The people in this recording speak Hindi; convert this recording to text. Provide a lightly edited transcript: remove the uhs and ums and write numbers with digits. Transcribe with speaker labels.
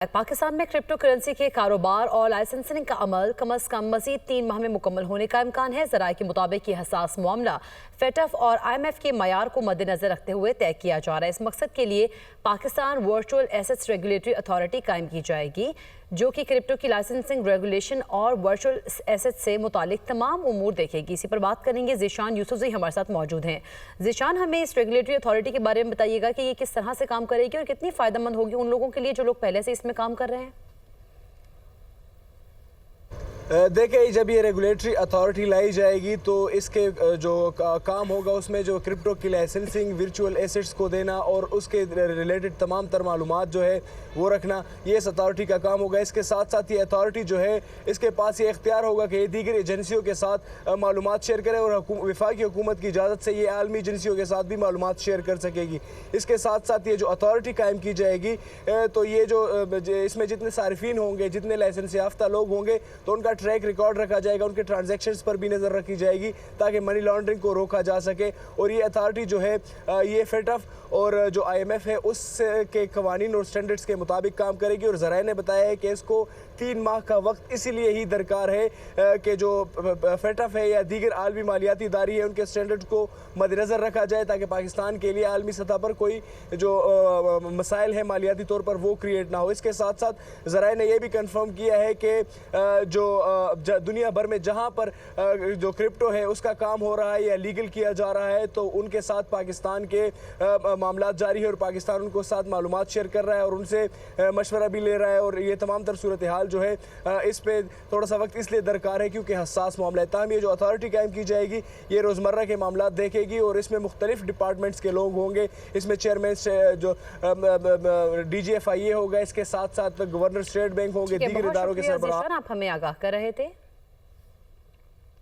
Speaker 1: पाकिस्तान में क्रिप्टो करेंसी के कारोबार और लाइसेंसिंग का अमल कम अज कम मजीद 3 माह में मुकम्मल होने का इम्कान है। ज़राए के मुताबिक ये हसास मामला फेटफ और IMF के मयार को मद्देनजर रखते हुए तय किया जा रहा है। इस मकसद के लिए Pakistan virtual assets regulatory authority कायम की जाएगी, जो कि क्रिप्टो की लाइसेंसिंग, रेगुलेशन और वर्चुअल एसेट्स से मुतालिक तमाम उमूर देखेगी। इसी पर बात करेंगे। ज़ीशान यूसुफज़ई हमारे साथ मौजूद हैं। ज़ीशान, हमें इस रेगुलेटरी अथॉरिटी के बारे में बताइएगा कि ये किस तरह से काम करेगी और कितनी फ़ायदेमंद होगी उन लोगों के लिए जो लोग पहले से इसमें काम कर रहे हैं।
Speaker 2: देखिए, जब ये रेगुलेटरी अथॉरिटी लाई जाएगी तो इसके जो काम होगा उसमें जो क्रिप्टो की लाइसेंसिंग, वर्चुअल एसेट्स को देना और उसके रिलेटेड तमाम तर मालूमात जो है वो रखना, ये इस अथॉरिटी का काम होगा। इसके साथ साथ ये अथॉरिटी जो है इसके पास ये इख्तियार होगा कि ये दीगर एजेंसियों के साथ मालूमात शेयर करे और वफाकी हुकूमत की इजाज़त से ये आलमी एजेंसियों के साथ भी मालूमात शेयर कर सकेगी। इसके साथ साथ ये जो अथॉरिटी कायम की जाएगी तो ये जो इसमें जितने सारिफीन होंगे, जितने लाइसेंस याफ्ता लोग होंगे, तो उनका ट्रैक रिकॉर्ड रखा जाएगा, उनके ट्रांजैक्शंस पर भी नज़र रखी जाएगी ताकि मनी लॉन्ड्रिंग को रोका जा सके। और ये अथॉरिटी जो है ये फेटफ और जो IMF है उसके कवानीन और स्टैंडर्ड्स के मुताबिक काम करेगी। और ज़राए ने बताया है कि इसको 3 माह का वक्त इसीलिए ही दरकार है कि जो फेटफ है या दीगर आलमी मालियाती इदारे हैं उनके स्टैंडर्ड्स को मद्देनज़र रखा जाए ताकि पाकिस्तान के लिए आलमी सतह पर कोई जो मसाइल है मालियाती तौर पर वो क्रिएट ना हो। इसके साथ साथ ज़राए ने यह भी कन्फर्म किया है कि जो दुनिया भर में जहां पर जो क्रिप्टो है उसका काम हो रहा है या लीगल किया जा रहा है तो उनके साथ पाकिस्तान के मामलात जारी है और पाकिस्तान उनको साथ मालूमात शेयर कर रहा है और उनसे मशवरा भी ले रहा है। और ये तमाम तर सूरत हाल जो है इस पे थोड़ा सा वक्त इसलिए दरकार है क्योंकि हसास मामला है। ताहम ये जो अथॉरिटी कायम की जाएगी ये रोज़मर्रा के मामलात देखेगी और इसमें मुख्तलिफ डिपार्टमेंट्स के लोग होंगे। इसमें चेयरमैन जो DGFIA होगा, इसके साथ साथ गवर्नर स्टेट बैंक होंगे, दीगर इदारों के सरबराह।
Speaker 1: आप हमें आगाह कर रहे थे।